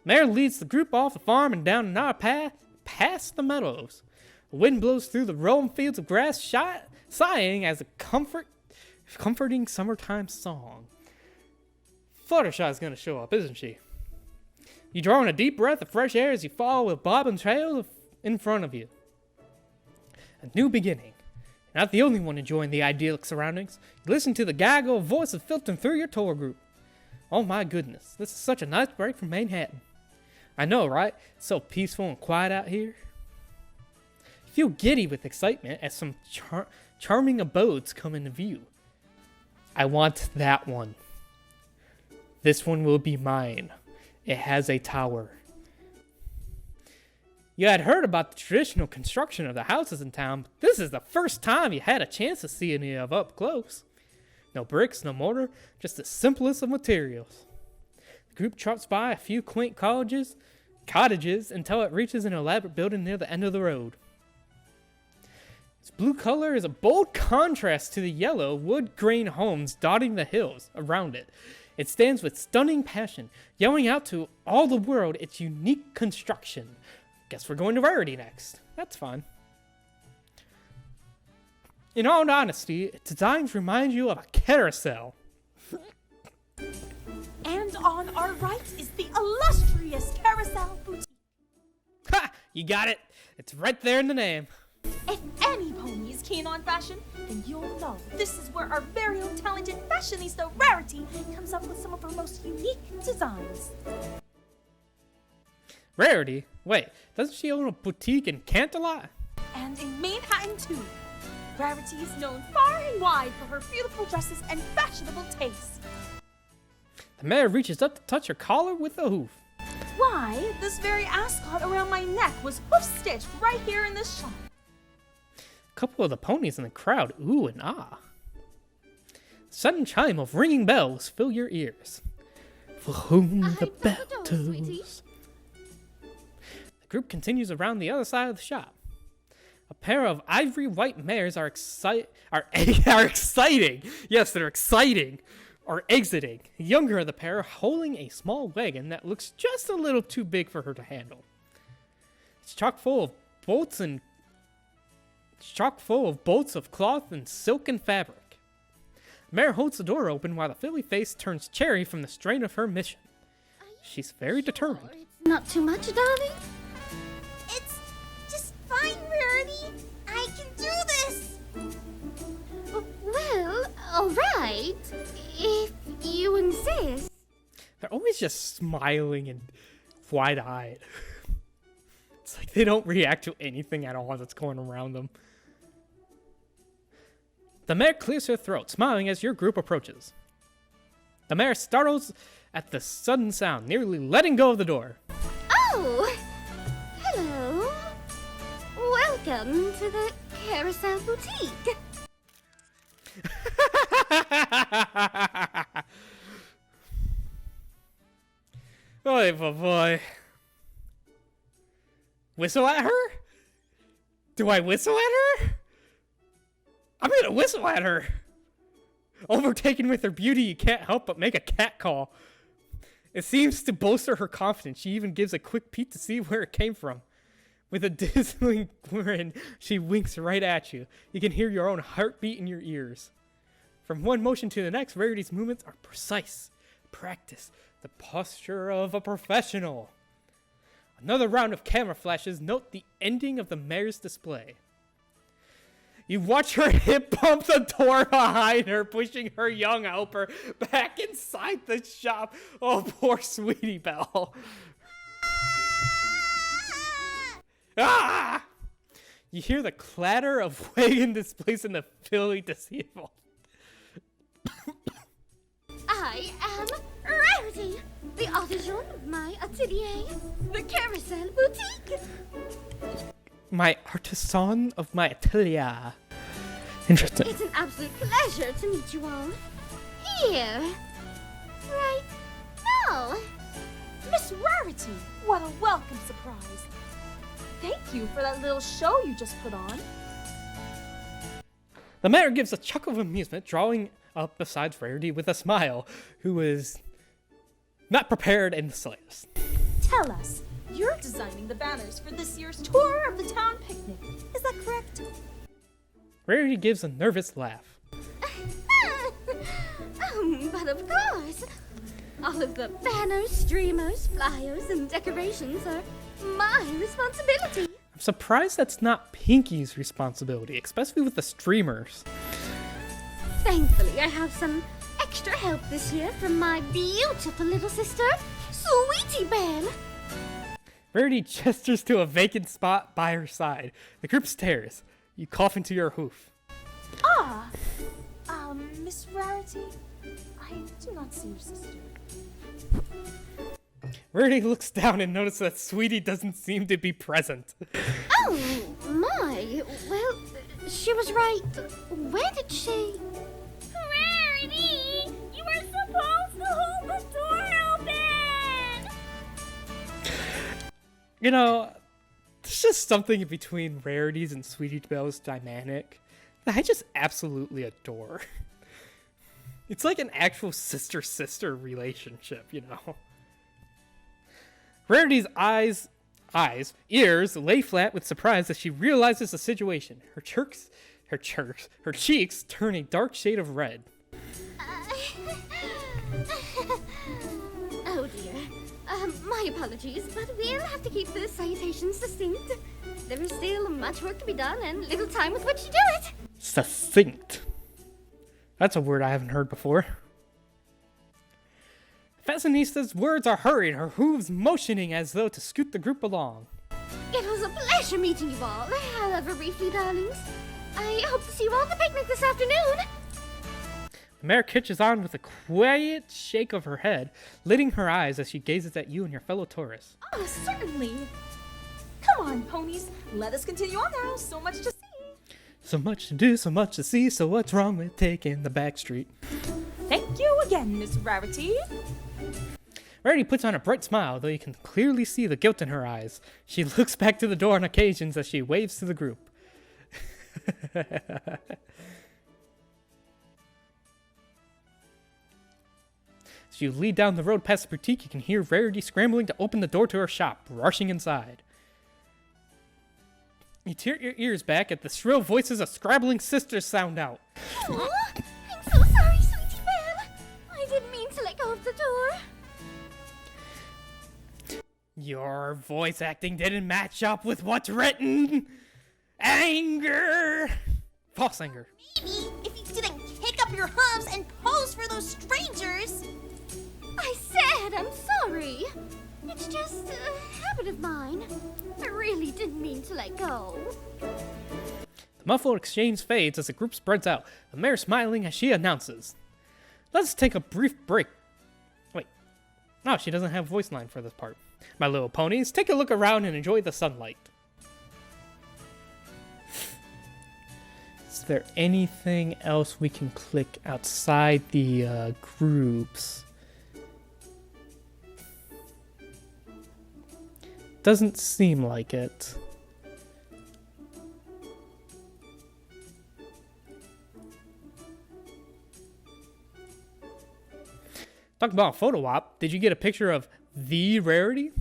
Mayor leads the group off the farm and down another path past the meadows. The wind blows through the rolling fields of grass, sighing as a comforting summertime song. Fluttershy's gonna show up, isn't she? You draw in a deep breath of fresh air as you follow with Bob and Trail in front of you. A new beginning. You're not the only one enjoying the idyllic surroundings. You listen to the gaggle of voices filtering through your tour group. Oh my goodness, this is such a nice break from Manhattan. I know, right? It's so peaceful and quiet out here. You feel giddy with excitement as some charming abodes come into view. I want that one. This one will be mine. It has a tower. You had heard about the traditional construction of the houses in town, but this is the first time you had a chance to see any of up close. No bricks, no mortar, just the simplest of materials. The group trots by a few quaint cottages until it reaches an elaborate building near the end of the road. Its blue color is a bold contrast to the yellow wood grain homes dotting the hills around it. It stands with stunning passion, yelling out to all the world its unique construction. Guess we're going to Rarity next. That's fun. In all honesty, its designs remind you of a carousel. And on our right is the illustrious Carousel Boutique. Ha! You got it. It's right there in the name. If any pony is keen on fashion, then you'll know this is where our very own talented fashionista Rarity comes up with some of her most unique designs. Rarity? Wait, doesn't she own a boutique in Canterlot? And in Manhattan too. Rarity is known far and wide for her beautiful dresses and fashionable taste. The mayor reaches up to touch her collar with a hoof. Why, this very ascot around my neck was hoof-stitched right here in this shop. A couple of the ponies in the crowd ooh and ah. The sudden chime of ringing bells fill your ears. For whom the bell tolls. The group continues around the other side of the shop. A pair of ivory white mares are exciting. Yes, they're exciting. Are exiting. The younger of the pair holding a small wagon that looks just a little too big for her to handle. It's chock full of bolts of cloth and silk and fabric. The mare holds the door open while the filly face turns cherry from the strain of her mission. She's very determined. It's not too much, darling? It's just fine, Rarity. I can do this. Well, alright. If you insist. They're always just smiling and wide-eyed. It's like they don't react to anything at all that's going around them. The mare clears her throat, smiling as your group approaches. The mare startles at the sudden sound, nearly letting go of the door. Oh! Hello. Welcome to the Carousel Boutique. Oy, boy. Whistle at her? Do I whistle at her? I'm gonna whistle at her. Overtaken with her beauty, you can't help but make a cat call. It seems to bolster her confidence. She even gives a quick peek to see where it came from. With a dazzling grin, she winks right at you. You can hear your own heartbeat in your ears. From one motion to the next, Rarity's movements are precise. Practice. The posture of a professional. Another round of camera flashes note the ending of the mare's display. You watch her hip bump the door behind her, pushing her young helper back inside the shop. Oh, poor Sweetie Belle. Ah! You hear the clatter of wagon displacing the filly deceival. I am Rarity, the artisan of my atelier, the Carousel Boutique. My artisan of my atelier. Interesting. It's an absolute pleasure to meet you all. Here. Right now. Miss Rarity, what a welcome surprise. Thank you for that little show you just put on. The mayor gives a chuckle of amusement, drawing up beside Rarity with a smile, who is not prepared in the slightest. tell us, you're designing the banners for this year's tour of the town picnic. Is that correct? Rarity gives a nervous laugh. But of course. All of the banners, streamers, flyers, and decorations are my responsibility. I'm surprised that's not Pinky's responsibility, especially with the streamers. Thankfully, I have some extra help this year from my beautiful little sister, Sweetie Belle. Rarity gestures to a vacant spot by her side. The group stares. You cough into your hoof. Miss Rarity, I do not see your sister. Rarity looks down and notices that Sweetie doesn't seem to be present. Oh, my. Well, she was right. Where did she... Rarity, you were supposed to hold the door open. You know, there's just something between Rarity's and Sweetie Belle's dynamic that I just absolutely adore. It's like an actual sister-sister relationship, you know? Rarity's ears lay flat with surprise as she realizes the situation. Her cheeks turn a dark shade of red. Oh dear. My apologies, but we'll have to keep the salutations distinct. There is still much work to be done and little time with which to do it. Succinct. That's a word I haven't heard before. Fascinista's words are hurried, her hooves motioning as though to scoot the group along. It was a pleasure meeting you all, however briefly, darlings. I hope to see you all at the picnic this afternoon. The mare catches on with a quiet shake of her head, lidding her eyes as she gazes at you and your fellow tourists. Oh, certainly. Come on, ponies. Let us continue on now. So much to see. So much to do, so much to see, so what's wrong with taking the back street? Thank you again, Miss Rarity. Rarity puts on a bright smile, though you can clearly see the guilt in her eyes. She looks back to the door on occasions as she waves to the group. As you lead down the road past the boutique, you can hear Rarity scrambling to open the door to her shop, rushing inside. You tilt your ears back at the shrill voices of scrabbling sisters sound out. Oh, I'm so sorry, Sweetie Belle. I didn't mean to let go of the door. Your voice acting didn't match up with what's written. Anger. False anger. Maybe if you didn't kick up your hooves and pose for those strangers. I said I'm sorry. It's just a habit of mine. I really didn't mean to let go. The muffled exchange fades as the group spreads out, the mare smiling as she announces. Let's take a brief break. Wait. No, she doesn't have a voice line for this part. My little ponies, take a look around and enjoy the sunlight. Is there anything else we can click outside the groups? Doesn't seem like it. Talk about a photo op. Did you get a picture of the Rarity?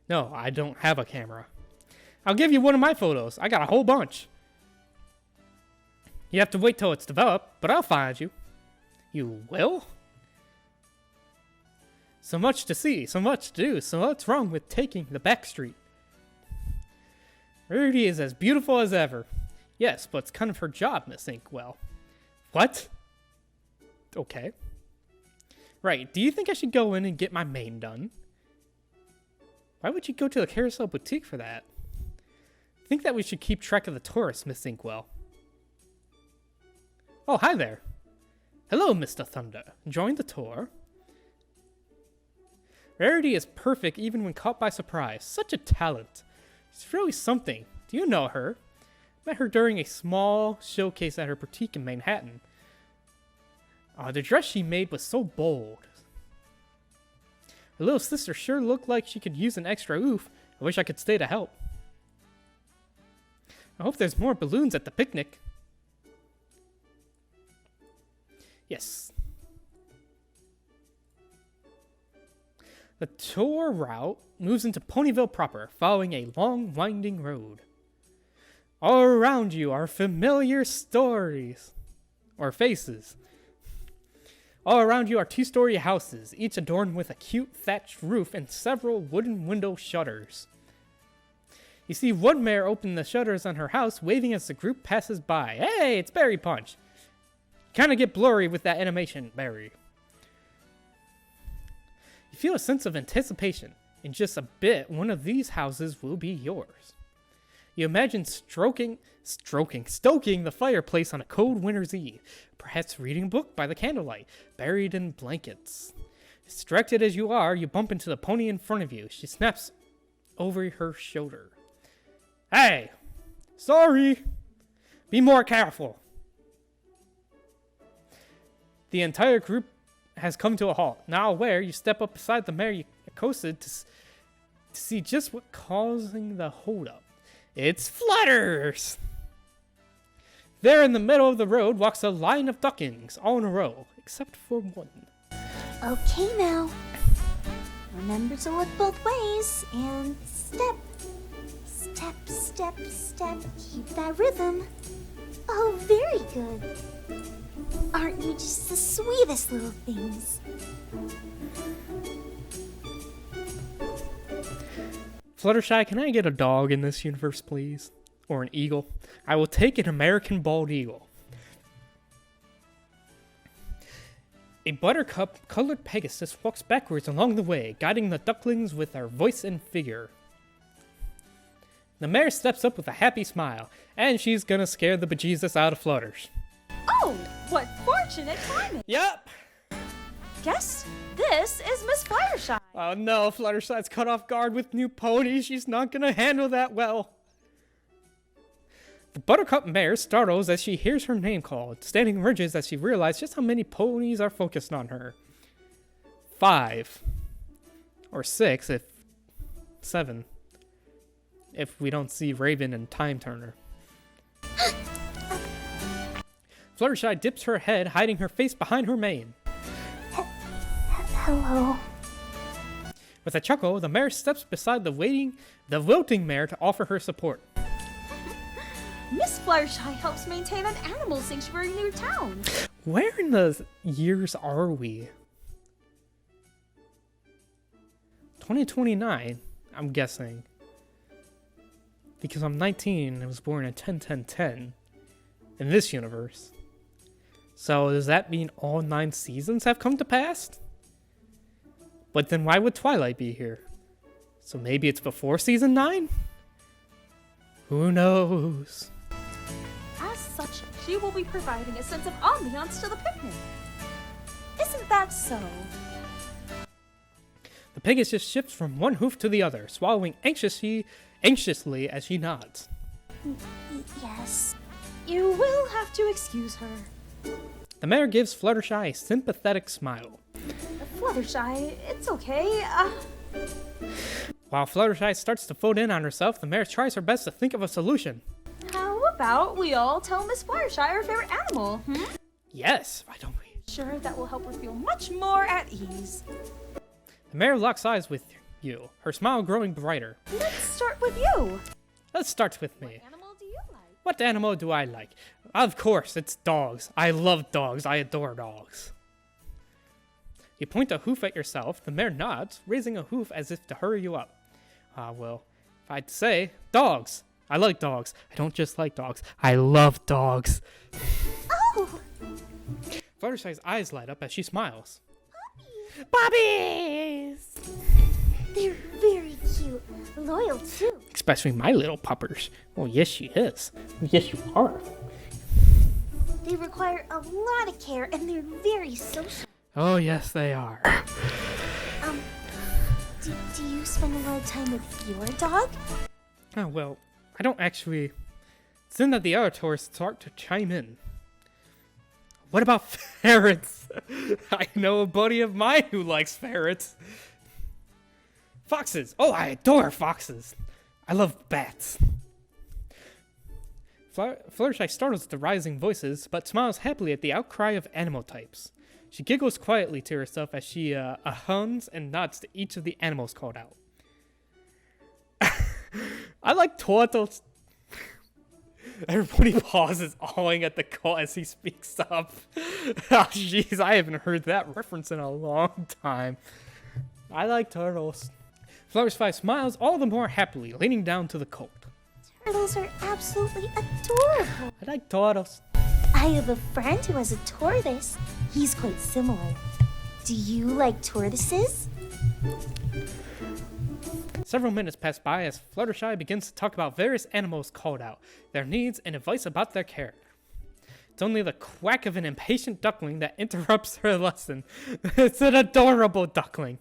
No, I don't have a camera. I'll give you one of my photos. I got a whole bunch. You have to wait till it's developed, but I'll find you. You will? So much to see, so much to do, so what's wrong with taking the back street? Rarity is as beautiful as ever. Yes, but it's kind of her job, Miss Inkwell. What? Okay. Right, do you think I should go in and get my mane done? Why would you go to the Carousel Boutique for that? I think that we should keep track of the tourists, Miss Inkwell. Oh, hi there. Hello, Mr. Thunder. Enjoying the tour? Rarity is perfect even when caught by surprise. Such a talent. She's really something. Do you know her? Met her during a small showcase at her boutique in Manhattan. The dress she made was so bold. Her little sister sure looked like she could use an extra oof. I wish I could stay to help. I hope there's more balloons at the picnic. Yes. The tour route moves into Ponyville proper, following a long, winding road. All around you are familiar stories, or faces. All around you are two-story houses, each adorned with a cute thatched roof and several wooden window shutters. You see one mare open the shutters on her house, waving as the group passes by. Hey, it's Berry Punch! Kind of get blurry with that animation, Berry. You feel a sense of anticipation. In just a bit, one of these houses will be yours. You imagine stoking the fireplace on a cold winter's eve, perhaps reading a book by the candlelight, buried in blankets. Distracted as you are, you bump into the pony in front of you. She snaps over her shoulder. Hey! Sorry! Be more careful! The entire group has come to a halt. Now aware, you step up beside the mare you accosted to see just what causing the holdup. It's Flutters! There in the middle of the road walks a line of ducklings, all in a row, except for one. Okay now. Remember to look both ways and step. Step, step, step. Keep that rhythm. Oh, very good. Aren't you just the sweetest little things? Fluttershy, can I get a dog in this universe, please? Or an eagle? I will take an American bald eagle. A buttercup-colored Pegasus walks backwards along the way, guiding the ducklings with her voice and figure. The mare steps up with a happy smile, and she's gonna scare the bejesus out of Flutters. Oh, what fortunate timing! Yep! Guess this is Miss Fluttershy. Oh no, Fluttershy's caught off guard with new ponies. She's not gonna handle that well. The Buttercup mare startles as she hears her name called, standing ridges as she realizes just how many ponies are focused on her. 5. Or 6 if... 7. If we don't see Raven and Time Turner. Fluttershy dips her head, hiding her face behind her mane. Hello. With a chuckle, the mare steps beside the wilting mare to offer her support. Miss Fluttershy helps maintain an animal sanctuary near town. Where in the years are we? 2029, I'm guessing. Because I'm 19 and was born in 10-10-10 in this universe. So does that mean all 9 seasons have come to pass? But then why would Twilight be here? So maybe it's before season 9? Who knows? As such, she will be providing a sense of ambiance to the picnic. Isn't that so? The Pegasus shifts from one hoof to the other, swallowing anxiously as she nods. Yes. You will have to excuse her. The mare gives Fluttershy a sympathetic smile. Fluttershy, it's okay. While Fluttershy starts to fold in on herself, the mare tries her best to think of a solution. How about we all tell Miss Fluttershy our favorite animal, Yes, why don't we? Sure, that will help her feel much more at ease. The mare locks eyes with you, her smile growing brighter. Let's start with you. Let's start with me. What animal do you like? What animal do I like? Of course, it's dogs. I love dogs. I adore dogs. You point a hoof at yourself. The mare nods, raising a hoof as if to hurry you up. Well, if I'd say, dogs. I like dogs. I don't just like dogs. I love dogs. Oh! Fluttershy's eyes light up as she smiles. Puppies! They're very cute. Loyal, too. Especially my little puppers. Oh, yes, she is. Yes, you are. They require a lot of care, and they're very social. Oh, yes, they are. Do you spend a lot of time with your dog? Oh, well, I don't actually... It's then that the other tourists start to chime in. What about ferrets? I know a buddy of mine who likes ferrets. Foxes! Oh, I adore foxes! I love bats. Fluttershy startles at the rising voices, but smiles happily at the outcry of animal types. She giggles quietly to herself as she hums and nods to each of the animals called out. I like Torto's. Everybody pauses, awing at the call as he speaks up. Oh, jeez, I haven't heard that reference in a long time. I like turtles. Fluttershy smiles all the more happily, leaning down to the colt. Turtles are absolutely adorable. I like turtles. I have a friend who has a tortoise. He's quite similar. Do you like tortoises? Several minutes pass by as Fluttershy begins to talk about various animals called out, their needs, and advice about their care. It's only the quack of an impatient duckling that interrupts her lesson. It's an adorable duckling.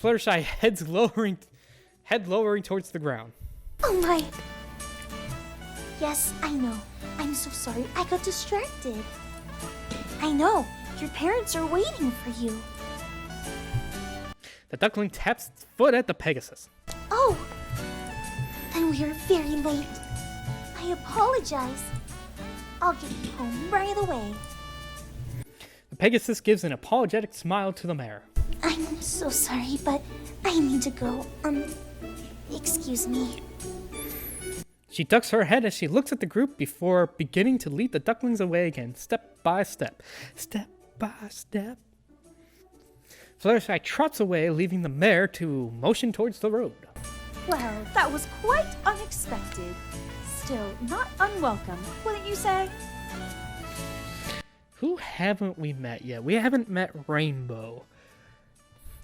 Fluttershy head lowering towards the ground. Oh my. Yes, I know. I'm so sorry. I got distracted. I know. Your parents are waiting for you. The duckling taps its foot at the Pegasus. Oh, then we are very late. I apologize. I'll get you home right away. The Pegasus gives an apologetic smile to the mare. I'm so sorry, but I need to go. Excuse me. She ducks her head as she looks at the group before beginning to lead the ducklings away again, step by step. Step by step. Fluttershy trots away, leaving the mare to motion towards the road. Well, that was quite unexpected. Still, not unwelcome, wouldn't you say? Who haven't we met yet? We haven't met Rainbow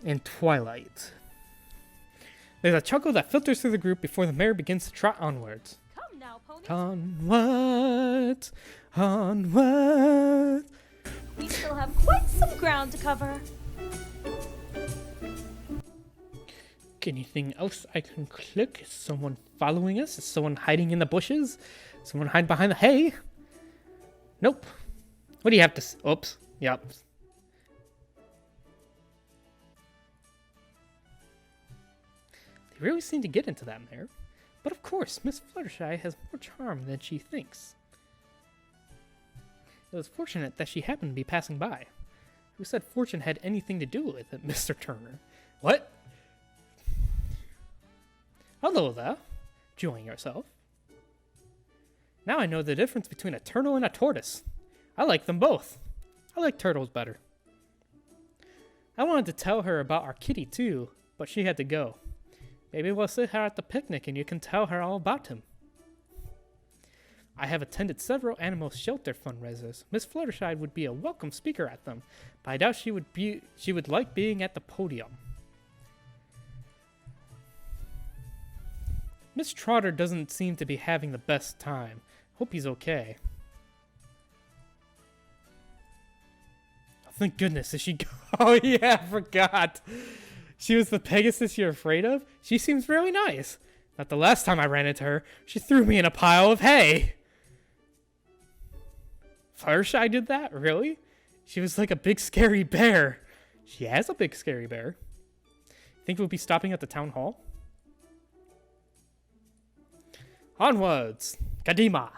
and Twilight. There's a chuckle that filters through the group before the mare begins to trot onwards. Come now, ponies. Onwards, onwards. We still have quite some ground to cover. Anything else I can click? Is someone following us? Is someone hiding in the bushes? Someone hiding behind the hay? Nope. What do you have to oops. Yep. They really seem to get into that mare. But of course, Miss Fluttershy has more charm than she thinks. It was fortunate that she happened to be passing by. Who said fortune had anything to do with it, Mr. Turner? What? Hello there. Enjoying yourself? Now I know the difference between a turtle and a tortoise. I like them both. I like turtles better. I wanted to tell her about our kitty too, but she had to go. Maybe we'll sit her at the picnic and you can tell her all about him. I have attended several animal shelter fundraisers. Miss Fluttershy would be a welcome speaker at them, but I doubt she would like being at the podium. Miss Trotter doesn't seem to be having the best time. Hope he's okay. Oh, thank goodness, is she Oh yeah, I forgot. She was the Pegasus you're afraid of? She seems really nice. Not the last time I ran into her. She threw me in a pile of hay. Fluttershy did that? Really? She was like a big scary bear. She has a big scary bear. Think we'll be stopping at the town hall? Onwards! Kadima!